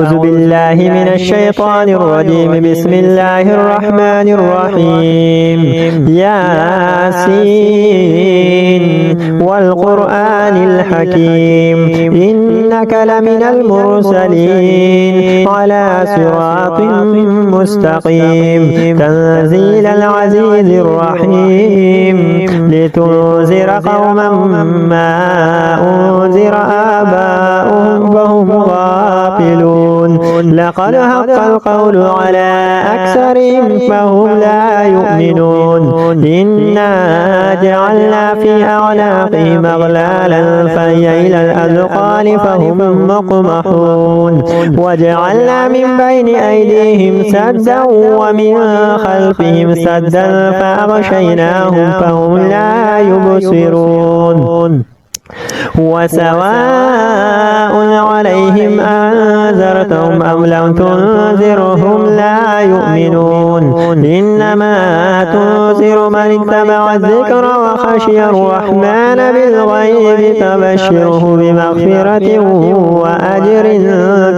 أعوذ بالله من الشيطان الرجيم. بسم الله الرحمن الرحيم. ياسين والقرآن الحكيم إنك لمن المرسلين على صراط مستقيم تنزيل العزيز الرحيم لتنذر قوما ما أنذر آباؤهم فهم غافلون. لقد حق القول على أكثرهم فهم لا يؤمنون. إنا جعلنا في أعناقهم أغلالا فهي إلى الأذقان فهم مقمحون. وجعلنا من بين أيديهم سدا ومن خلفهم سدا فأغشيناهم فهم لا يبصرون. وسواء عليهم أنذرتهم أم لم تنذرهم لا يؤمنون. إنما تنذر من اتبع الذكر وخشي الرحمن بالغيب فبشره بمغفرة وأجر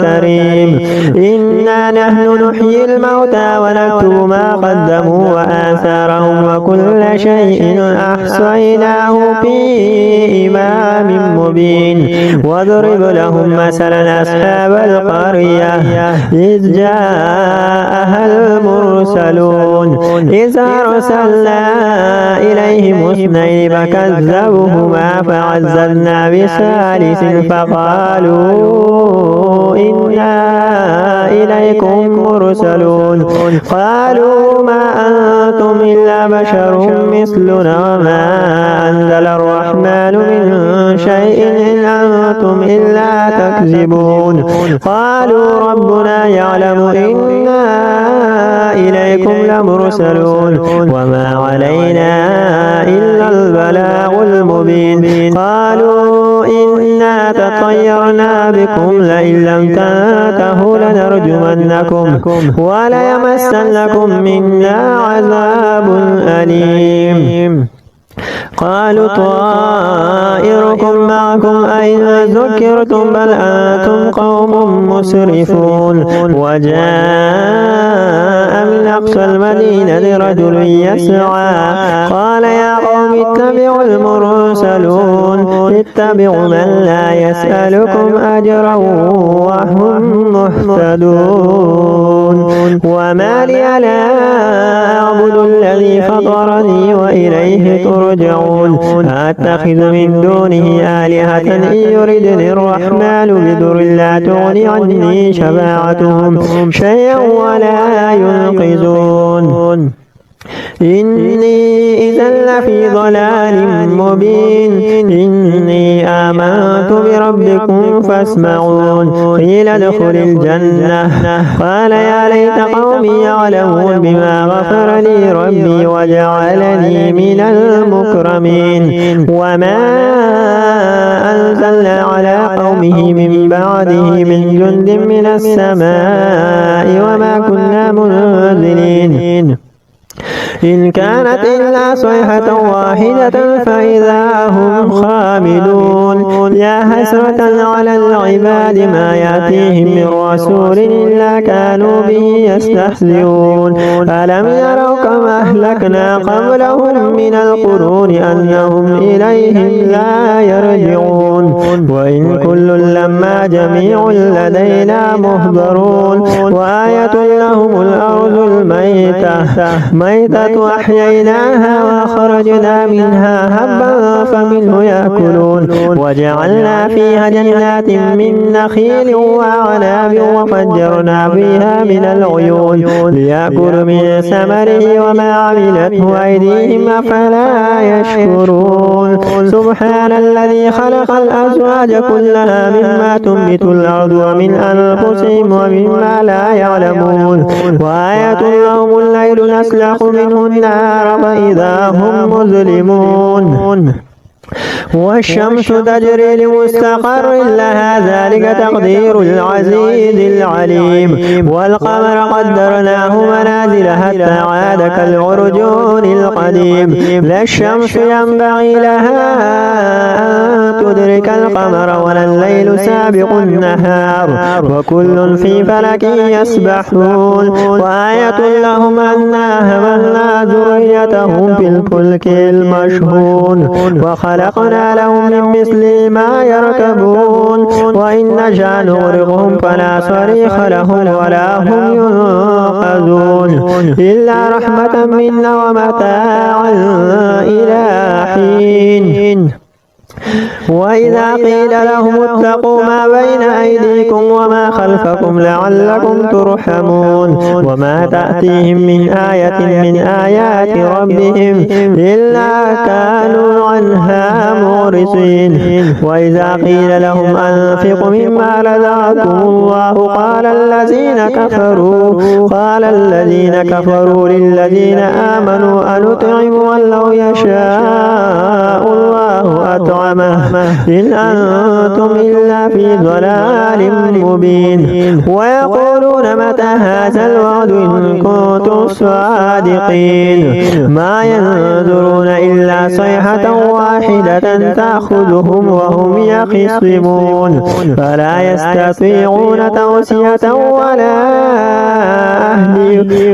كريم. إنا نحن نحيي الموتى ونكتب ما قدموا وآثارهم وكل شيء أحصيناه في إمام مبين. واضرب لهم مثلا أصحاب القرية إذ جاءها المرسلون إذ أرسلنا إليهم اثنين فكذبوهما فعززنا بثالث فقالوا إنا إليكم مرسلون. قالوا ما أنتم إلا بشر مثلنا وما أنزل الرحمن من شيء إن أنتم إلا تكذبون. قالوا ربنا يعلم إنا إليكم لمرسلون وما علينا إلا البلاغ المبين. قالوا إنا تطيرنا بكم لئن لم تنتهوا لنرجمنكم وليمسنكم منا عذاب أليم. قالوا طائركم معكم أئن ذكرتم بل أنتم قوم مسرفون. وجاء من أقصى المدينة رجل يسعى قال يا قوم اتبعوا المرسلون اتبعوا من لا يسألكم أجرا وهم مهتدون. وما لي لا أعبد الذي فطرني وإليه ترجعون. أتخذ من دونه آلهة إن يردني الرحمن بضر لا تغني عني شفاعتهم شيئا ولا ينقذون. إني إذا لفي ضلال مبين. إني آمنت بربكم فاسمعون. قيل ادخل الجنة قال يا ليت قومي يعلمون بما غفر لي ربي وجعلني من المكرمين. وما أنزلنا على قومه من بعده من جند من السماء وما كنا منزلين إن كانت إلا صيحة واحدة فإذا هم خامدون. يا حسرة على العباد ما يأتيهم من رسول إلا كانوا به يستهزئون. ألم يروا كما أهلكنا قبلهم من القرون أنهم إليهم لا يرجعون. وإن كل لما جميع لدينا مهضرون. وآية لهم الأرض الميتة أحييناها وأخرجنا منها هبا فمنه يأكلون. وجعلنا فيها جنات من نخيل وأعناب وفجرنا فيها من العيون ليأكلوا من ثمره وما عملته أيديهم أفلا يشكرون. سبحان الذي خلق الأزواج كلها مما تنبت الأرض ومن أنفسهم ومما لا يعلمون. وآية لهم الليل نسلخ منه النار فإذا هم مظلمون. والشمس تجري لمستقر لها ذلك تقدير العزيز العليم والقمر قدرناه منازل حتى عاد كالعرجون القديم لا الشمس ينبغي لها أن تدرك القمر ولا الليل سابق النهار وكل في فلك يسبحون وآية لهم أنا حملنا ذريتهم في الفلك المشحون وخلقنا لهم من مثل ما يركبون وإن نشأ نغرقهم فلا صريخ لهم ولا هم ينقذون إلا رحمة منا ومتاعا إلى حين وإذا قيل لهم اتقوا ما بين أيديكم وما خلفكم لعلكم ترحمون وما تأتيهم من آية من آيات ربهم إلا كانوا عنها معرضين وإذا قيل لهم أنفقوا مما رزقكم الله قال الذين كفروا للذين آمنوا أنطعم من لو يشاء الله أطعمه إن أنتم إلا في ضلال مبين ويقولون متى هذا الوعد إن كنتم صادقين ما ينظرون إلا صيحة واحدة تأخذهم وهم يخصمون فلا يستطيعون توصية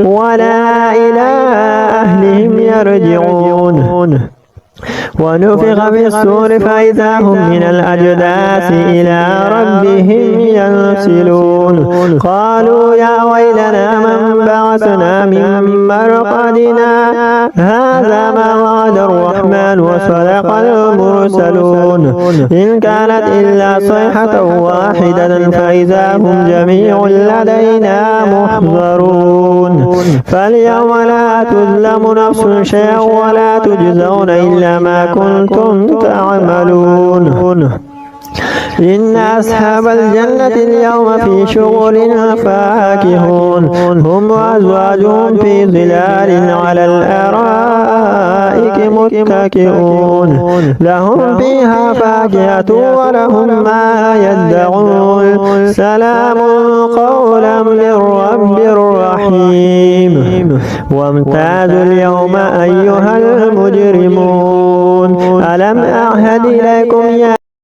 ولا إلى أهلهم يرجعون ونفخ في الصور فإذا هم من الأجداث إلى ربهم ينسلون قالوا يا ويلنا من بعثنا من مرقدنا هذا ما وعد الرحمن وصدق المرسلون إن كانت إلا صيحة واحدة فإذا هم جميع لدينا محضرون فاليوم لا تظلم نفس شيئا ولا تجزون إلا ما كنتم تعملون إن أصحاب الجنة اليوم في شغل فاكهون هم وأزواجهم في ظلال على الأرائك متكئون لهم فيها فاكهة ولهم ما يدعون سلام قولا من رب رحيم وامتازوا اليوم أيها المجرمون ألم أعهد إليكم يا